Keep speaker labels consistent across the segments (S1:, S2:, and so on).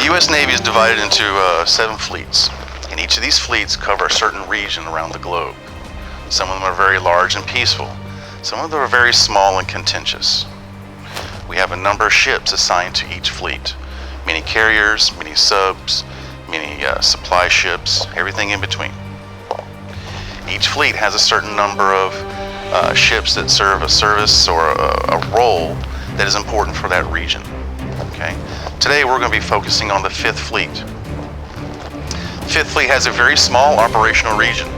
S1: U.S. Navy is divided into 7 fleets, and each of these fleets cover a certain region around the globe. Some of them are very large and peaceful. Some of them are very small and contentious. We have a number of ships assigned to each fleet. Many carriers, many subs, many supply ships, everything in between. Each fleet has a certain number of ships that serve a service or a role that is important for that region. Okay? Today we're going to be focusing on the 5th Fleet. The 5th Fleet has a very small operational region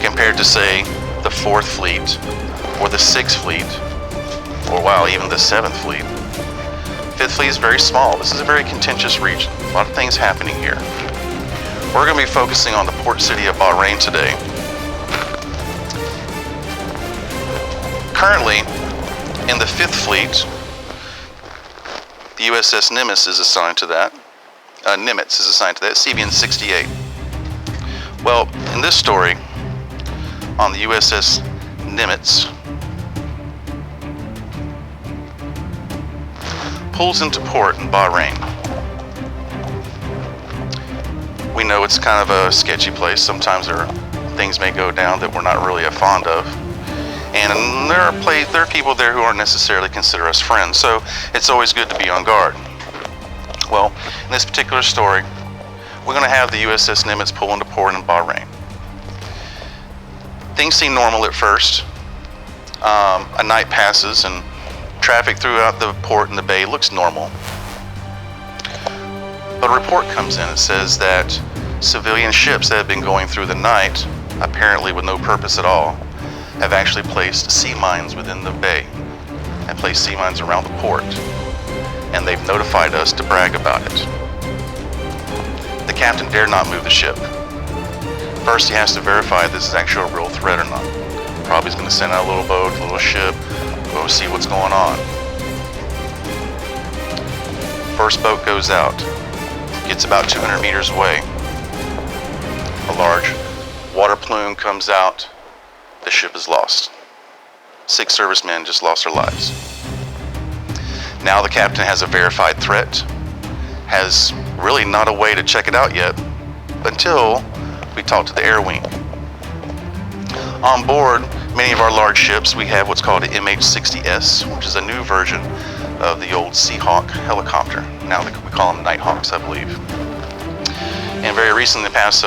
S1: compared to, say, the 4th Fleet or the 6th Fleet, or wow, even the 7th Fleet. 5th Fleet is very small. This is a very contentious region. A lot of things happening here. We're going to be focusing on the port city of Bahrain today. Currently, in the 5th Fleet, the USS Nimitz is assigned to that. Nimitz is assigned to that, CVN 68. Well, in this story, on the USS Nimitz, pulls into port in Bahrain. We know it's kind of a sketchy place. Sometimes things may go down that we're not really fond of. And there are people there who aren't necessarily consider us friends, so it's always good to be on guard. Well, in this particular story, we're going to have the USS Nimitz pull into port in Bahrain. Things seem normal at first. A night passes and traffic throughout the port and the bay looks normal. But a report comes in. It says that civilian ships that have been going through the night, apparently with no purpose at all, have actually placed sea mines within the bay and placed sea mines around the port. And they've notified us to brag about it. The captain dare not move the ship. First, he has to verify if this is actually a real threat or not. Probably he's going to send out a little boat, a little ship, go see what's going on. First boat goes out, gets about 200 meters away. A large water plume comes out. The ship is lost. 6 servicemen just lost their lives. Now the captain has a verified threat, has really not a way to check it out yet until we talk to the air wing. On board many of our large ships, we have what's called an MH-60S, which is a new version of the old Seahawk helicopter. Now we call them Nighthawks, I believe. And very recently, in the past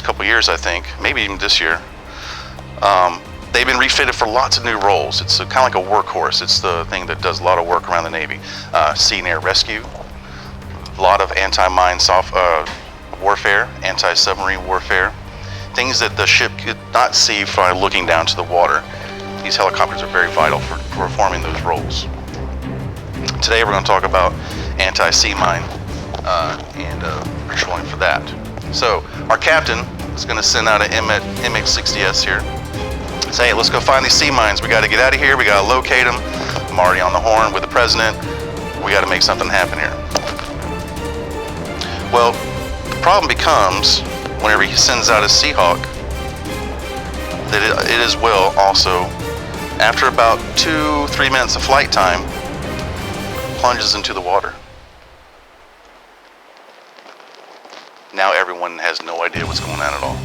S1: couple years, I think, maybe even this year, they've been refitted for lots of new roles. It's kind of like a workhorse. It's the thing that does a lot of work around the Navy. Sea and air rescue, a lot of anti-mine warfare, anti-submarine warfare, things that the ship could not see by looking down to the water. These helicopters are very vital for performing those roles. Today we're going to talk about anti-sea mine and patrolling for that. So our captain is going to send out an MH-60S here. Say, hey, let's go find these sea mines. We got to get out of here. We got to locate them. I'm already on the horn with the president. We got to make something happen here. Well, the problem becomes whenever he sends out a Seahawk, that it as well also, after about 2-3 minutes of flight time, plunges into the water. Now everyone has no idea what's going on at all.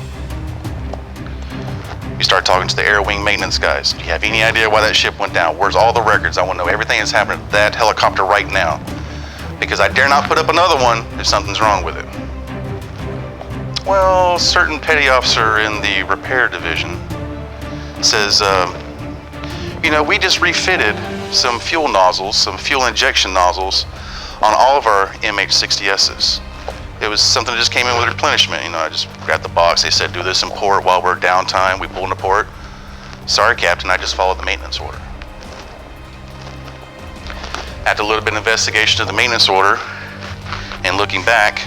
S1: You start talking to the air wing maintenance guys. Do you have any idea why that ship went down? Where's all the records? I want to know everything that's happening to that helicopter right now, because I dare not put up another one if something's wrong with it. Well, a certain petty officer in the repair division says, we just refitted some fuel nozzles, some fuel injection nozzles on all of our MH-60Ss. It was something that just came in with replenishment. I just grabbed the box. They said, do this in port while we're downtime. We pulled into port. Sorry, Captain, I just followed the maintenance order. After a little bit of investigation of the maintenance order and looking back,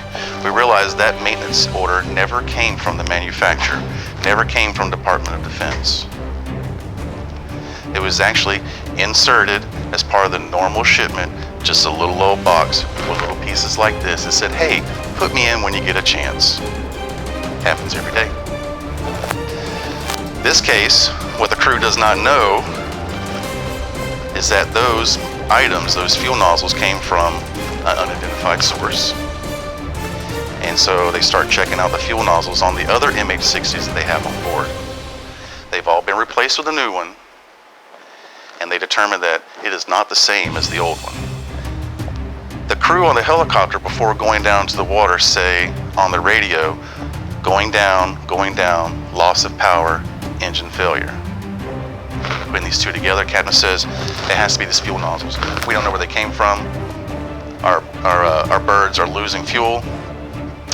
S1: we realized that maintenance order never came from the manufacturer, never came from Department of Defense. It was actually inserted as part of the normal shipment, just a little old box with little pieces like this. It said, hey, put me in when you get a chance. Happens every day. This case, what the crew does not know is that those items, those fuel nozzles, came from an unidentified source. And so they start checking out the fuel nozzles on the other MH-60s that they have on board. They've all been replaced with a new one, and they determine that it is not the same as the old one. The crew on the helicopter, before going down to the water, say on the radio, going down, loss of power, engine failure. Putting these two together, captain says, it has to be these fuel nozzles. We don't know where they came from. Our birds are losing fuel.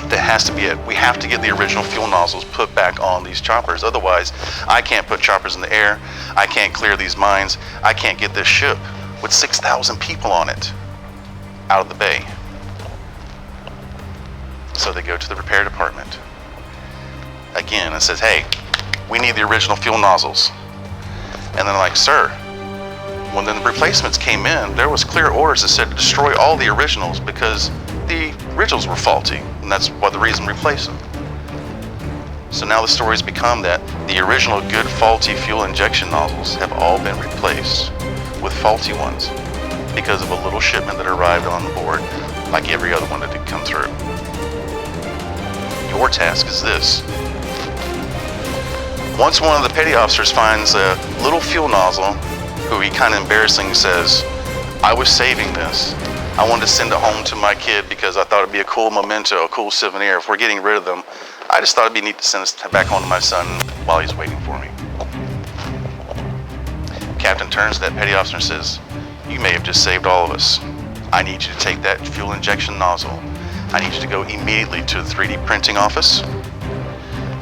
S1: That has to be it. We have to get the original fuel nozzles put back on these choppers. Otherwise, I can't put choppers in the air. I can't clear these mines. I can't get this ship with 6,000 people on it out of the bay. So they go to the repair department. Again, it says, hey, we need the original fuel nozzles. And they're like, sir, when the replacements came in, there was clear orders that said to destroy all the originals because the originals were faulty, and that's the reason we replaced them. So now the story's become that the original good faulty fuel injection nozzles have all been replaced with faulty ones because of a little shipment that arrived on board like every other one that did come through. Your task is this. Once one of the petty officers finds a little fuel nozzle, who he kind of embarrassingly says, I was saving this. I wanted to send it home to my kid because I thought it'd be a cool memento, a cool souvenir. If we're getting rid of them, I just thought it'd be neat to send this back home to my son while he's waiting for me. Captain turns to that petty officer and says, you may have just saved all of us. I need you to take that fuel injection nozzle. I need you to go immediately to the 3D printing office,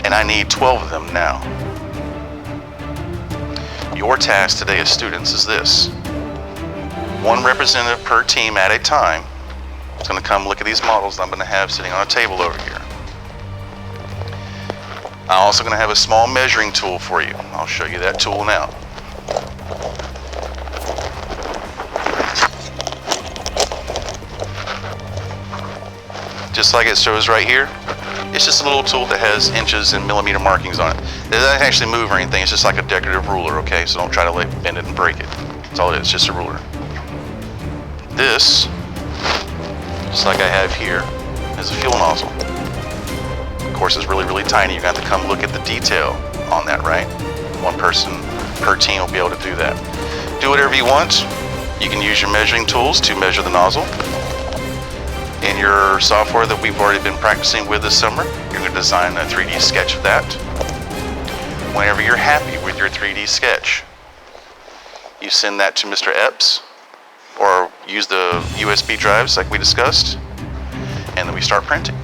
S1: and I need 12 of them now. Your task today as students is this. One representative per team at a time is going to come look at these models that I'm going to have sitting on a table over here. I'm also going to have a small measuring tool for you. I'll show you that tool now. Just like it shows right here, it's just a little tool that has inches and millimeter markings on it. It doesn't actually move or anything, it's just like a decorative ruler, okay? So don't try to bend it and break it. That's all it is, just a ruler. This, just like I have here, is a fuel nozzle. Of course, it's really, really tiny. You're going to have to come look at the detail on that, right? One person per team will be able to do that. Do whatever you want. You can use your measuring tools to measure the nozzle. In your software that we've already been practicing with this summer, you're going to design a 3D sketch of that. Whenever you're happy with your 3D sketch, you send that to Mr. Epps, or use the USB drives like we discussed, and then we start printing.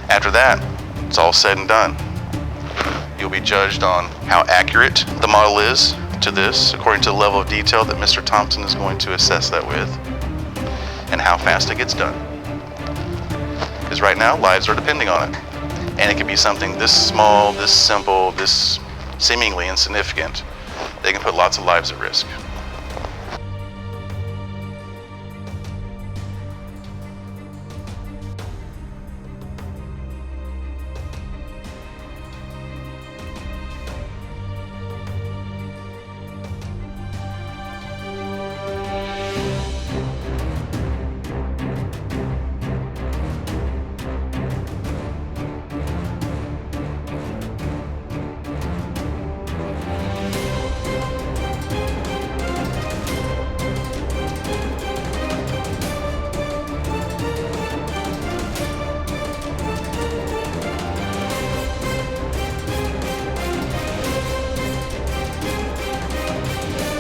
S1: After that, it's all said and done. You'll be judged on how accurate the model is to this, according to the level of detail that Mr. Thompson is going to assess that with, and how fast it gets done. Because right now, lives are depending on it. And it can be something this small, this simple, this seemingly insignificant. They can put lots of lives at risk.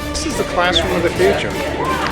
S2: This is the classroom of the future.